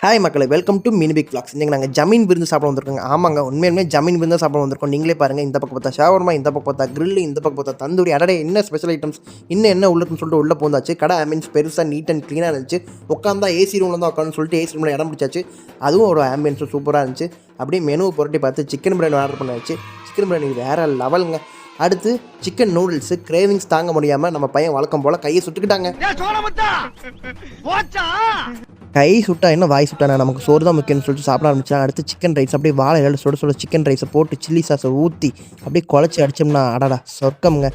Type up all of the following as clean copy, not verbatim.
Hi மக்களே, welcome to mini big vlogs. இன்றைக்கி நாங்கள் ஜமீன் விருந்து சாப்பிட வந்திருக்கோங்க. ஆமாங்க, உண்மையுமே ஜமீன் விருந்து சாப்பிட வந்திருக்கோம். நீங்களே பாருங்கள், இந்த பக்கம் பார்த்தா ஷவர்மா, இந்த பக்கம் பார்த்தா கிரில், இந்த பக்கம் பார்த்தா தந்தூரி. அடடே, என்ன ஸ்பெஷல் ஐட்டம்ஸ், இன்னும் என்ன உள்ளுக்குன்னு சொல்லிட்டு உள்ளே போந்தாச்சு. கடை ஆம்பியன்ஸ் பெருசாக நீட் அண்ட் க்ளீனாக இருந்துச்சு. உட்காந்தா ஏசி ரூமில் தான் உட்காந்து சொல்லிட்டு ஏசி ரூமில் இடம் பிடிச்சாச்சு. அதுவும் ஒரு ஆம்பியன்ஸும் சூப்பராக இருந்துச்சு. அப்படியே மெனுவை புரட்டி பார்த்து சிக்கன் பிரியாணி ஆர்டர் பண்ணாச்சு. சிக்கன் பிரியாணி வேறு லெவலுங்க. அடுத்து சிக்கன் நூடுல்ஸு கிரேவிங்ஸ் தாங்க முடியாமல் நம்ம பையன் வழக்கம் போல் கையை சுட்டுக்கிட்டாங்க. கை சுட்டா என்ன வாய் சுட்டானா, நமக்கு சோறு தான் முக்கியம்னு சொல்லிட்டு சாப்பிட ஆரம்பிச்சாங்க. அடுத்து சிக்கன் ரைஸ் அப்படியே வாழை இலை சுட சிக்கன் ரைஸை போட்டு சில்லி சாஸை ஊற்றி அப்படியே குழச்சி அடித்தோம்னா அடடா சொர்க்கம்ங்க.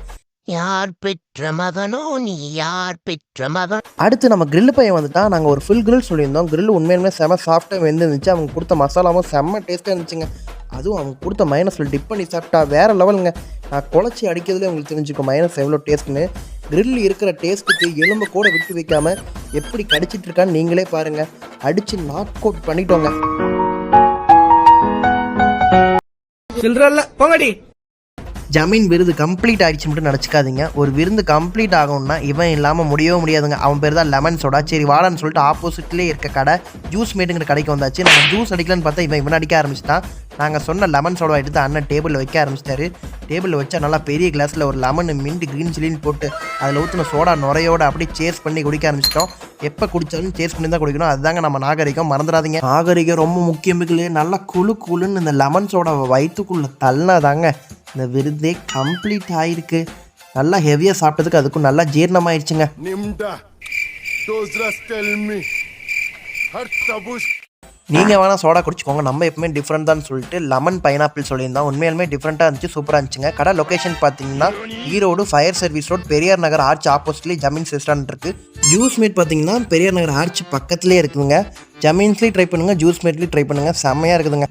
யார் பெற்ற மகனோ நீ, யார் பெற்ற மகன். அடுத்து நம்ம கிரில் பையன் வந்துட்டா. நாங்கள் ஒரு ஃபுல் கிரில் சொல்லியிருந்தோம். கிரில் உண்மையுமே செம சாஃப்டாக வெந்துருந்துச்சு. அவங்க கொடுத்த மசாலாவும் செம்ம டேஸ்ட்டாக இருந்துச்சுங்க. அதுவும் அவங்க கொடுத்த மைனஸில் டிப் பண்ணி சாப்பிட்டா வேறு லெவலுங்க. நான் குழச்சி அடிக்கிறதுல உங்களுக்கு தெரிஞ்சுக்கும் மைனஸ் எவ்வளோ டேஸ்ட்டுன்னு. கிரில் இருக்கிற டேஸ்ட்டுக்கு எலும்பை கூட விட்டு வைக்காமல் எப்படி கடிச்சிட்டு இருக்கான்னு நீங்களே பாருங்கள். அடித்து நாக் அவுட் பண்ணிட்டோங்க. ஜமீன் விருது கம்ப்ளீட் ஆகிடுச்சு மட்டும் நினச்சிக்காதீங்க. ஒரு விருந்து கம்ப்ளீட் ஆகணும்னா இவன் இல்லாமல் முடியவே முடியாதுங்க. அவன் பேர் தான் லெமன் சோடா. சரி வாடான்னு சொல்லிட்டு ஆப்போசிட்லேயே இருக்க கடை ஜூஸ் மேட்டுங்கிற கடைக்கு வந்தாச்சு. நம்ம ஜூஸ் அடிக்கலான்னு பார்த்தா இவன் அடிக்க ஆரம்பிச்சிட்டான். நாங்கள் சொன்ன லெமன் சோடா எடுத்து அண்ணன் டேபிளில் வைக்க ஆரம்பிச்சிட்டாரு. டேபிளில் வச்சா நல்லா பெரிய கிளாஸில் ஒரு லெமன் மின்ட் க்ரீன் சில்லின்னு போட்டு அதில் ஊற்றின சோடா நுரையோடு அப்படியே சேஸ் பண்ணி குடிக்க ஆரம்பிச்சிட்டோம். எப்போ குடித்தாலும் சேஸ் பண்ணி தான் குடிக்கணும். அதுதாங்க நம்ம நாகரிகம், மறந்துடாதீங்க. நாகரிகம் ரொம்ப முக்கியமில்லை. நல்லா குழுன்னு இந்த லெமன் சோடாவை வயிற்றுக்குள்ளே தள்ளினாதாங்க இந்த விருந்தே கம்ப்ளீட் ஆகிருக்கு. நல்லா ஹெவியாக சாப்பிட்டதுக்கு அதுக்கும் நல்லா ஜீரணமாயிடுச்சுங்க. நீங்கள் வேணால் சோடா குடிச்சிக்கோங்க, நம்ம எப்பவுமே டிஃப்ரெண்ட் தான் சொல்லிட்டு லெமன் பைனாப்பிள் சொல்லியிருந்தோம். உண்மையிலுமே டிஃப்ரெண்ட்டாக இருந்துச்சு, சூப்பராக இருந்துச்சுங்க. கடை லொக்கேஷன் பார்த்தீங்கன்னா Erode fire service road, Periyar Nagar arch ஆப்போசிட்லேயே ஜமீன்ஸ் ரெஸ்டாரண்ட் இருக்குது. ஜூஸ் மேட் பார்த்தீங்கன்னா பெரியார் நகர் ஆர்ச் பக்கத்துலேயே இருக்குதுங்க. ஜமீன்ஸ்லேயும் ட்ரை பண்ணுங்கள், ஜூஸ் மேட்லேயும் ட்ரை பண்ணுங்கள், செம்மையாக இருக்குதுங்க.